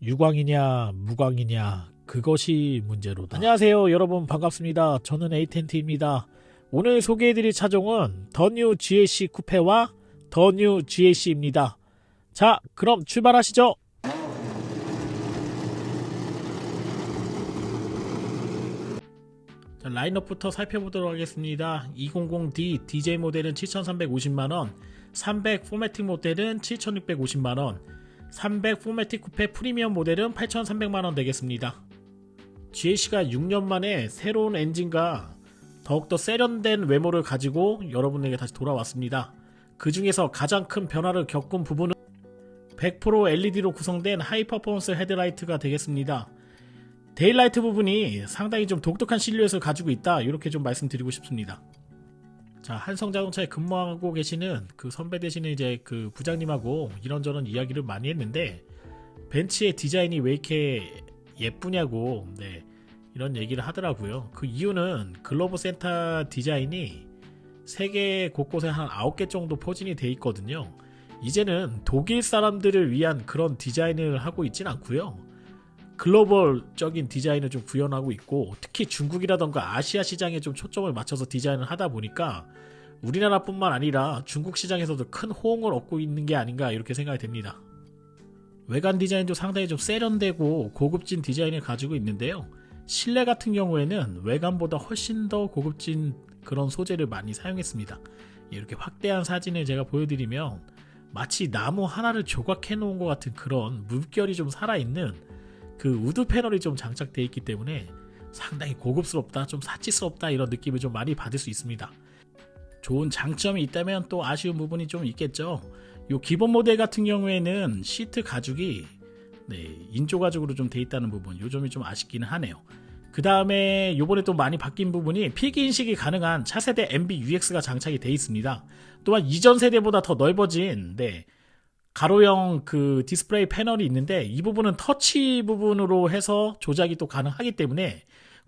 유광이냐 무광이냐 그것이 문제로다. 안녕하세요 여러분, 반갑습니다. 저는 에이텐트입니다. 오늘 소개해드릴 차종은 더 뉴 GLC 쿠페와 더 뉴 GLC입니다. 자, 그럼 출발하시죠. 자, 라인업부터 살펴보도록 하겠습니다. 200D DJ 모델은 7,350만원, 300 포매틱 모델은 7,650만원, 300 포매틱 쿠페 프리미엄 모델은 8,300만원 되겠습니다. GLC가 6년 만에 새로운 엔진과 더욱더 세련된 외모를 가지고 여러분에게 다시 돌아왔습니다. 그 중에서 가장 큰 변화를 겪은 부분은 100% LED로 구성된 하이 퍼포먼스 헤드라이트가 되겠습니다. 데일라이트 부분이 상당히 좀 독특한 실루엣을 가지고 있다, 이렇게 좀 말씀드리고 싶습니다. 자, 한성자동차에 근무하고 계시는 그 선배 되시는 이제 그 부장님하고 이런저런 이야기를 많이 했는데, 벤츠의 디자인이 왜 이렇게 예쁘냐고 이런 얘기를 하더라고요. 그 이유는 글로브 센터 디자인이 세계 곳곳에 한 9개 정도 포진이 돼 있거든요. 이제는 독일 사람들을 위한 그런 디자인을 하고 있진 않고요, 글로벌적인 디자인을 좀 구현하고 있고, 특히 중국이라던가 아시아 시장에 좀 초점을 맞춰서 디자인을 하다 보니까 우리나라뿐만 아니라 중국 시장에서도 큰 호응을 얻고 있는 게 아닌가, 이렇게 생각이 됩니다. 외관 디자인도 상당히 좀 세련되고 고급진 디자인을 가지고 있는데요, 실내 같은 경우에는 외관보다 훨씬 더 고급진 그런 소재를 많이 사용했습니다. 이렇게 확대한 사진을 제가 보여드리면 마치 나무 하나를 조각해 놓은 것 같은 그런 물결이 좀 살아있는 그 우드 패널이 좀 장착되어 있기 때문에 상당히 고급스럽다, 좀 사치스럽다, 이런 느낌을 좀 많이 받을 수 있습니다. 좋은 장점이 있다면 또 아쉬운 부분이 좀 있겠죠. 요 기본 모델 같은 경우에는 시트 가죽이 인조 가죽으로 좀 돼 있다는 부분, 요 점이 좀 아쉽기는 하네요. 그 다음에 요번에 또 많이 바뀐 부분이 필기 인식이 가능한 차세대 MBUX가 장착이 되어 있습니다. 또한 이전 세대보다 더 넓어진 가로형 그 디스플레이 패널이 있는데, 이 부분은 터치 부분으로 해서 조작이 또 가능하기 때문에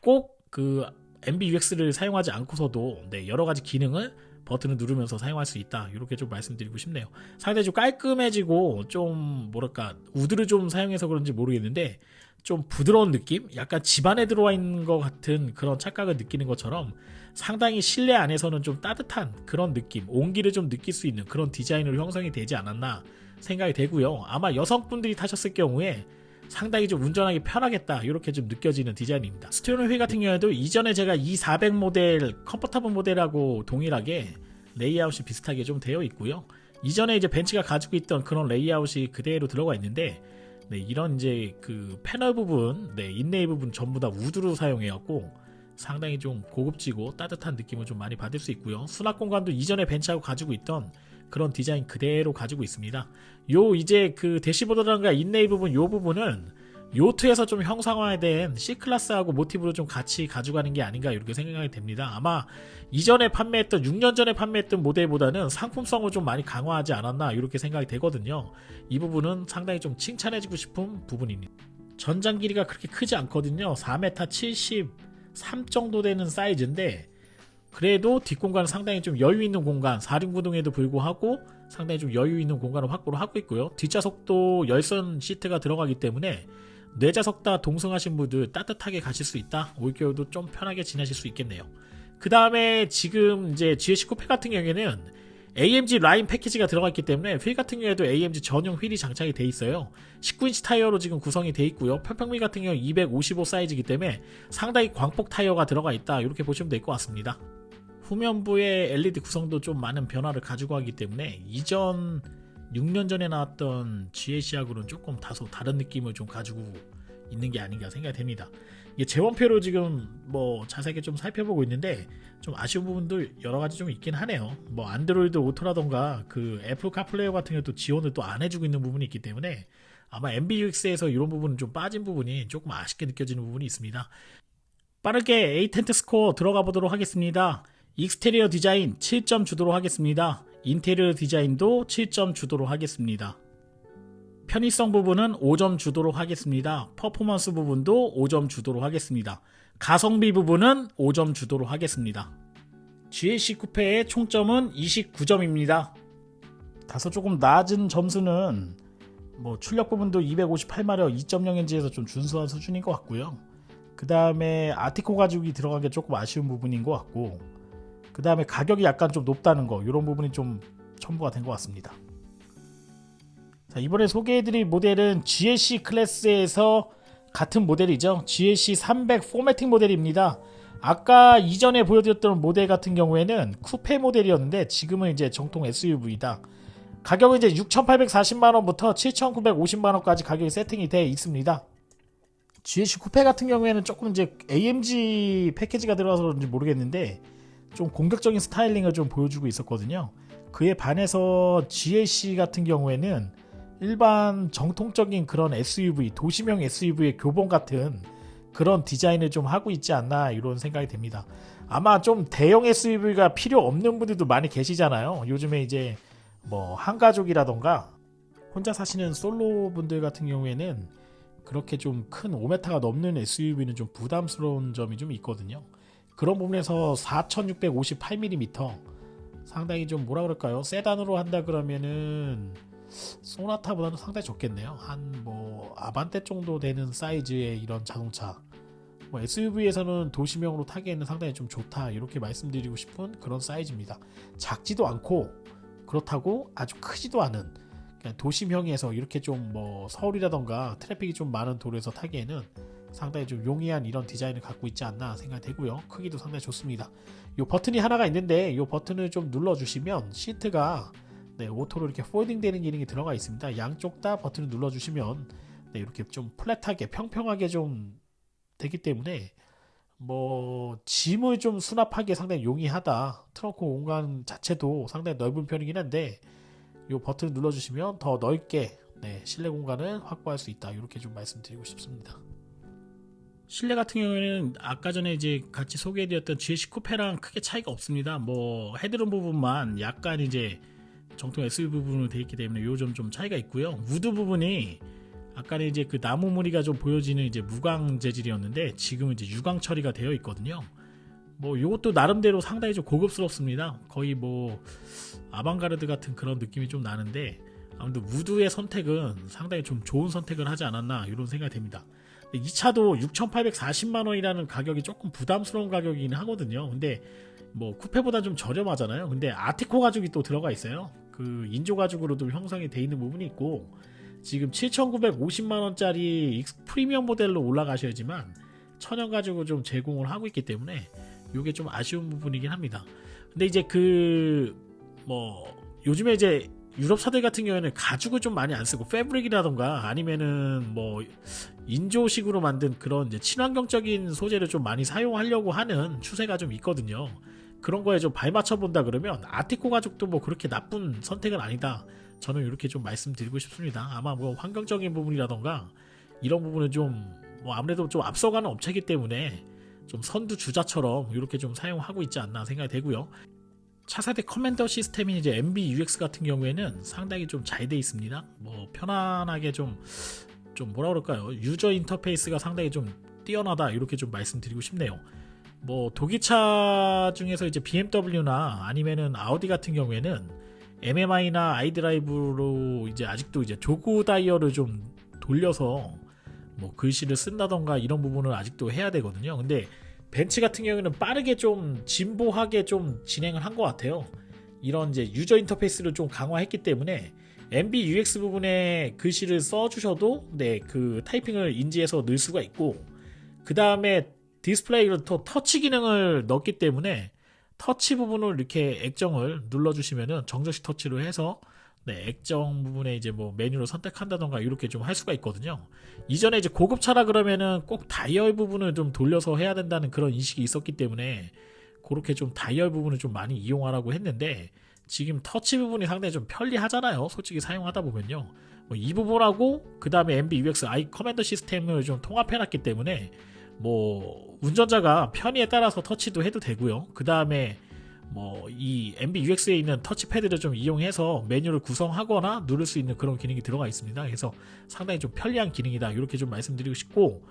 꼭 그 MBUX를 사용하지 않고서도 여러가지 기능을 버튼을 누르면서 사용할 수 있다, 이렇게 좀 말씀드리고 싶네요. 상당히 좀 깔끔해지고, 좀 뭐랄까 우드를 좀 사용해서 그런지 모르겠는데 좀 부드러운 느낌? 약간 집안에 들어와 있는 것 같은 그런 착각을 느끼는 것처럼 상당히 실내 안에서는 좀 따뜻한 그런 느낌, 온기를 좀 느낄 수 있는 그런 디자인으로 형성이 되지 않았나 생각이 되고요. 아마 여성분들이 타셨을 경우에 상당히 좀 운전하기 편하겠다, 이렇게 좀 느껴지는 디자인입니다. 스티어링 휠 같은 경우에도 이전에 제가 E400 모델 컴포터블 모델하고 동일하게 레이아웃이 비슷하게 좀 되어 있고요. 이전에 이제 벤츠가 가지고 있던 그런 레이아웃이 그대로 들어가 있는데, 이런 이제 그 패널 부분, 인레이 부분 전부 다 우드로 사용해갖고 상당히 좀 고급지고 따뜻한 느낌을 좀 많이 받을 수 있고요. 수납 공간도 이전에 벤츠하고 가지고 있던 그런 디자인 그대로 가지고 있습니다. 요 이제 그 대시보드라든가 인레이 부분, 요 부분은 요트에서 좀 형상화된 C클래스하고 모티브로 좀 같이 가져가는 게 아닌가, 이렇게 생각이 됩니다. 아마 이전에 판매했던 6년 전에 판매했던 모델보다는 상품성을 좀 많이 강화하지 않았나, 이렇게 생각이 되거든요. 이 부분은 상당히 좀 칭찬해주고 싶은 부분입니다. 전장 길이가 그렇게 크지 않거든요. 4m 73 정도 되는 사이즈인데, 그래도 뒷공간은 상당히 좀 여유 있는 공간, 4륜구동에도 불구하고 상당히 좀 여유 있는 공간을 확보를 하고 있고요. 뒷좌석도 열선 시트가 들어가기 때문에 뇌좌석 다 동승하신 분들 따뜻하게 가실 수 있다, 올겨울도 좀 편하게 지나실 수 있겠네요. 그 다음에 지금 이제 GLC 쿠페 같은 경우에는 AMG 라인 패키지가 들어가 있기 때문에 휠 같은 경우에도 AMG 전용 휠이 장착이 돼 있어요. 19인치 타이어로 지금 구성이 돼 있고요. 편평미 같은 경우 255 사이즈이기 때문에 상당히 광폭 타이어가 들어가 있다, 이렇게 보시면 될 것 같습니다. 후면부의 LED 구성도 좀 많은 변화를 가지고 하기 때문에 이전 6년 전에 나왔던 GLC하고는 조금 다소 다른 느낌을 좀 가지고 있는 게 아닌가 생각이 됩니다. 이게 재원표로 지금 뭐 자세하게 좀 살펴보고 있는데 좀 아쉬운 부분도 여러가지 좀 있긴 하네요. 뭐 안드로이드 오토라던가 그 애플 카플레이 같은 경우도 지원을 또 안 해주고 있는 부분이 있기 때문에 아마 MBUX에서 이런 부분은 좀 빠진 부분이 조금 아쉽게 느껴지는 부분이 있습니다. 빠르게 에이텐트 스코어 들어가 보도록 하겠습니다. 익스테리어 디자인 7점 주도록 하겠습니다. 인테리어 디자인도 7점 주도록 하겠습니다. 편의성 부분은 5점 주도록 하겠습니다. 퍼포먼스 부분도 5점 주도록 하겠습니다. 가성비 부분은 5점 주도록 하겠습니다. GLC 쿠페의 총점은 29점입니다. 다소 조금 낮은 점수는 뭐 출력 부분도 258마력 2.0인치에서 좀 준수한 수준인 것 같고요. 그 다음에 아티코 가죽이 들어간 게 조금 아쉬운 부분인 것 같고, 그 다음에 가격이 약간 좀 높다는 거, 이런 부분이 좀 첨부가 된 것 같습니다. 자, 이번에 소개해드릴 모델은 GLC 클래스에서 같은 모델이죠. GLC 300 포매팅 모델입니다. 아까 이전에 보여드렸던 모델 같은 경우에는 쿠페 모델이었는데 지금은 이제 정통 SUV다. 가격은 이제 6,840만원부터 7,950만원까지 가격이 세팅이 되어 있습니다. GLC 쿠페 같은 경우에는 조금 이제 AMG 패키지가 들어가서 그런지 모르겠는데 좀 공격적인 스타일링을 좀 보여주고 있었거든요. 그에 반해서 GLC 같은 경우에는 일반 정통적인 그런 SUV, 도시명 SUV의 교본 같은 그런 디자인을 좀 하고 있지 않나 이런 생각이 듭니다. 아마 좀 대형 SUV가 필요 없는 분들도 많이 계시잖아요. 요즘에 이제 뭐 한가족이라던가 혼자 사시는 솔로 분들 같은 경우에는 그렇게 좀 큰 5m가 넘는 SUV는 좀 부담스러운 점이 좀 있거든요. 그런 부분에서 4658mm 상당히 좀 뭐라 그럴까요? 세단으로 한다 그러면은 소나타보다는 상당히 적겠네요. 한 뭐 아반떼 정도 되는 사이즈의 이런 자동차, 뭐 SUV에서는 도시명으로 타기에는 상당히 좀 좋다 이렇게 말씀드리고 싶은 그런 사이즈입니다. 작지도 않고 그렇다고 아주 크지도 않은 그냥 도시명에서 이렇게 좀 뭐 서울이라던가 트래픽이 좀 많은 도로에서 타기에는 상당히 좀 용이한 이런 디자인을 갖고 있지 않나 생각되고요. 크기도 상당히 좋습니다. 이 버튼이 하나가 있는데 이 버튼을 좀 눌러주시면 시트가 오토로 이렇게 폴딩 되는 기능이 들어가 있습니다. 양쪽 다 버튼을 눌러주시면 이렇게 좀 플랫하게 평평하게 좀 되기 때문에 뭐 짐을 좀 수납하기에 상당히 용이하다. 트렁크 공간 자체도 상당히 넓은 편이긴 한데 이 버튼을 눌러주시면 더 넓게 실내 공간을 확보할 수 있다. 이렇게 좀 말씀드리고 싶습니다. 실내 같은 경우에는 아까 전에 이제 같이 소개해드렸던 GLC 쿠페랑 크게 차이가 없습니다. 뭐 헤드룸 부분만 약간 이제 정통 SUV 부분으로 되어 있기 때문에 요 점 좀 차이가 있고요. 우드 부분이 아까는 이제 그 나무 무늬가 좀 보여지는 이제 무광 재질이었는데 지금은 이제 유광 처리가 되어 있거든요. 뭐 요것도 나름대로 상당히 좀 고급스럽습니다. 거의 뭐 아방가르드 같은 그런 느낌이 좀 나는데 아무튼 우드의 선택은 상당히 좀 좋은 선택을 하지 않았나 이런 생각이 됩니다. 이 차도 6,840만원이라는 가격이 조금 부담스러운 가격이긴 하거든요. 근데 뭐 쿠페보다 좀 저렴하잖아요. 근데 아티코 가죽이 또 들어가 있어요. 그 인조 가죽으로도 형성이 돼 있는 부분이 있고 지금 7,950만원짜리 프리미엄 모델로 올라가셔야지만 천연 가죽을 좀 제공을 하고 있기 때문에 이게 좀 아쉬운 부분이긴 합니다. 근데 이제 그 뭐 요즘에 이제 유럽차들 같은 경우에는 가죽을 좀 많이 안 쓰고 패브릭이라던가 아니면은 뭐 인조식으로 만든 그런 이제 친환경적인 소재를 좀 많이 사용하려고 하는 추세가 좀 있거든요. 그런 거에 좀 발맞춰 본다 그러면 아티코 가죽도 뭐 그렇게 나쁜 선택은 아니다. 저는 이렇게 좀 말씀드리고 싶습니다. 아마 뭐 환경적인 부분이라던가 이런 부분은 좀 뭐 아무래도 좀 앞서가는 업체이기 때문에 좀 선두주자처럼 이렇게 좀 사용하고 있지 않나 생각이 되고요. 차세대 커맨더 시스템인 이제 MBUX 같은 경우에는 상당히 좀 잘 돼 있습니다. 뭐 편안하게 좀 뭐라 그럴까요? 유저 인터페이스가 상당히 좀 뛰어나다 이렇게 좀 말씀드리고 싶네요. 뭐 독일차 중에서 이제 BMW나 아니면은 아우디 같은 경우에는 MMI나 아이드라이브로 이제 아직도 이제 조그 다이얼을 좀 돌려서 뭐 글씨를 쓴다던가 이런 부분을 아직도 해야 되거든요. 근데 벤츠 같은 경우에는 빠르게 좀 진보하게 좀 진행을 한 것 같아요. 이런 이제 유저 인터페이스를 좀 강화했기 때문에 MBUX 부분에 글씨를 써주셔도 그 타이핑을 인지해서 넣을 수가 있고 그 다음에 디스플레이로 또 터치 기능을 넣었기 때문에 터치 부분을 이렇게 액정을 눌러주시면은 정적식 터치로 해서 액정 부분에 이제 뭐 메뉴를 선택한다던가 이렇게 좀 할 수가 있거든요. 이전에 이제 고급차라 그러면은 꼭 다이얼 부분을 좀 돌려서 해야 된다는 그런 인식이 있었기 때문에 그렇게 좀 다이얼 부분을 좀 많이 이용하라고 했는데 지금 터치 부분이 상당히 좀 편리하잖아요. 솔직히 사용하다 보면요. 뭐 이 부분하고 그 다음에 MBUX i 커맨더 시스템을 좀 통합해놨기 때문에 뭐 운전자가 편의에 따라서 터치도 해도 되고요. 그 다음에 뭐 이 MBUX에 있는 터치패드를 좀 이용해서 메뉴를 구성하거나 누를 수 있는 그런 기능이 들어가 있습니다. 그래서 상당히 좀 편리한 기능이다 이렇게 좀 말씀드리고 싶고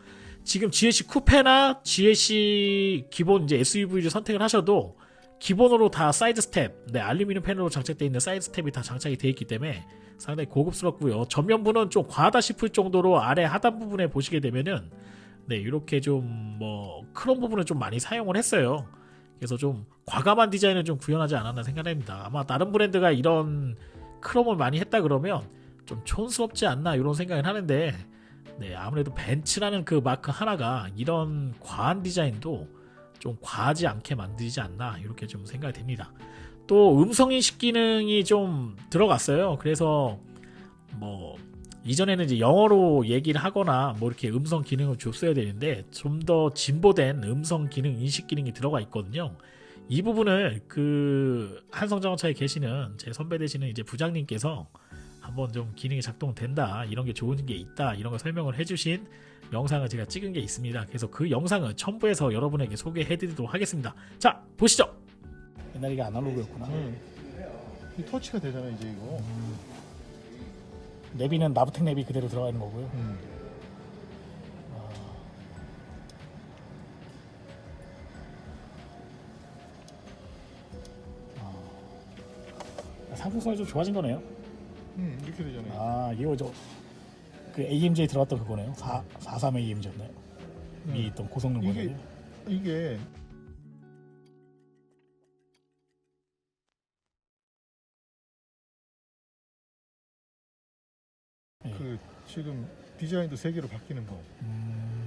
지금 GLC 쿠페나 GLC 기본 이제 SUV를 선택을 하셔도 기본으로 다 사이드 스텝, 네, 알루미늄 패널로 장착되어 있는 사이드 스텝이 다 장착이 되어 있기 때문에 상당히 고급스럽고요. 전면부는 좀 과하다 싶을 정도로 아래 하단 부분에 보시게 되면은 네, 이렇게 좀 뭐 크롬 부분을 좀 많이 사용을 했어요. 그래서 좀 과감한 디자인을 좀 구현하지 않았나 생각합니다. 아마 다른 브랜드가 이런 크롬을 많이 했다 그러면 좀 촌스럽지 않나 이런 생각을 하는데, 네, 아무래도 벤츠라는 그 마크 하나가 이런 과한 디자인도 좀 과하지 않게 만들지 않나 이렇게 좀 생각이 됩니다. 또 음성인식 기능이 좀 들어갔어요. 그래서 뭐 이전에는 이제 영어로 얘기를 하거나 뭐 이렇게 음성 기능을 줬어야 되는데 좀 더 진보된 음성 기능 인식 기능이 들어가 있거든요. 이 부분을 그 한성자동차에 계시는 제 선배 되시는 이제 부장님께서 한번 좀 기능이 작동된다, 이런 게 좋은 게 있다, 이런 걸 설명을 해주신 영상을 제가 찍은 게 있습니다. 그래서 그 영상을 첨부해서 여러분에게 소개해드리도록 하겠습니다. 자, 보시죠. 옛날 이게 아날로그였구나. 이 터치가 되잖아 이제 이거. 내비는 나부텍 내비 그대로 들어가 있는 거고요. 상품성이 좀 좋아진 거네요. 이렇게 되잖아요. 아, 이거 그 AMG에 들어갔던 그거네요. 43 AMG였나요? 이 있던 고성능 모델이. 이게 그 지금 디자인도 3개로 바뀌는 거.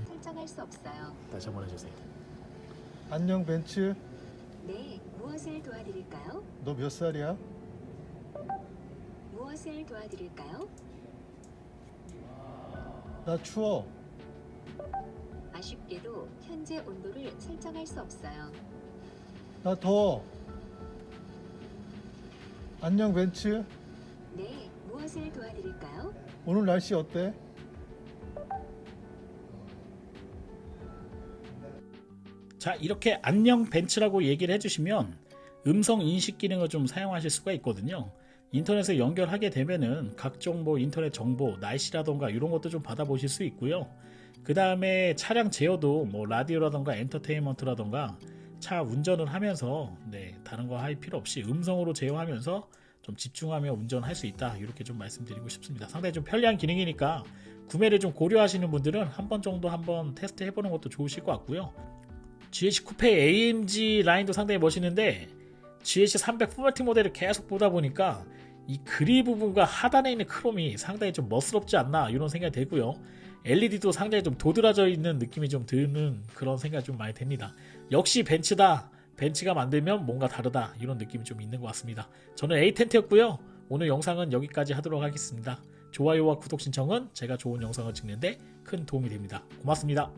설정할 수 없어요. 다시 한번 해주세요. 안녕 벤츠, 네, 무엇을 도와드릴까요? 너 몇 살이야? 무엇을 도와드릴까요? 나 추워. 아쉽게도 현재 온도를 설정할 수 없어요. 나 더워. 안녕 벤츠, 네, 무엇을 도와드릴까요? 오늘 날씨 어때? 자, 이렇게 안녕 벤츠라고 얘기를 해주시면 음성 인식 기능을 좀 사용하실 수가 있거든요. 인터넷에 연결하게 되면은 각종 뭐 인터넷 정보, 날씨라던가 이런 것도 좀 받아보실 수 있고요. 그 다음에 차량 제어도 뭐 라디오라던가 엔터테인먼트라던가 차 운전을 하면서 네, 다른 거 할 필요 없이 음성으로 제어하면서 좀 집중하며 운전할 수 있다, 이렇게 좀 말씀드리고 싶습니다. 상당히 좀 편리한 기능이니까 구매를 좀 고려하시는 분들은 한 번 정도 한번 테스트 해보는 것도 좋으실 것 같고요. GLC 쿠페 AMG 라인도 상당히 멋있는데 GLC 300 포매틱 모델을 계속 보다 보니까 이 그릴 부분과 하단에 있는 크롬이 상당히 좀 멋스럽지 않나 이런 생각이 들고요. LED도 상당히 좀 도드라져 있는 느낌이 좀 드는 그런 생각이 좀 많이 듭니다. 역시 벤츠다, 벤츠가 만들면 뭔가 다르다, 이런 느낌이 좀 있는 것 같습니다. 저는 에이텐트였고요. 오늘 영상은 여기까지 하도록 하겠습니다. 좋아요와 구독 신청은 제가 좋은 영상을 찍는데 큰 도움이 됩니다. 고맙습니다.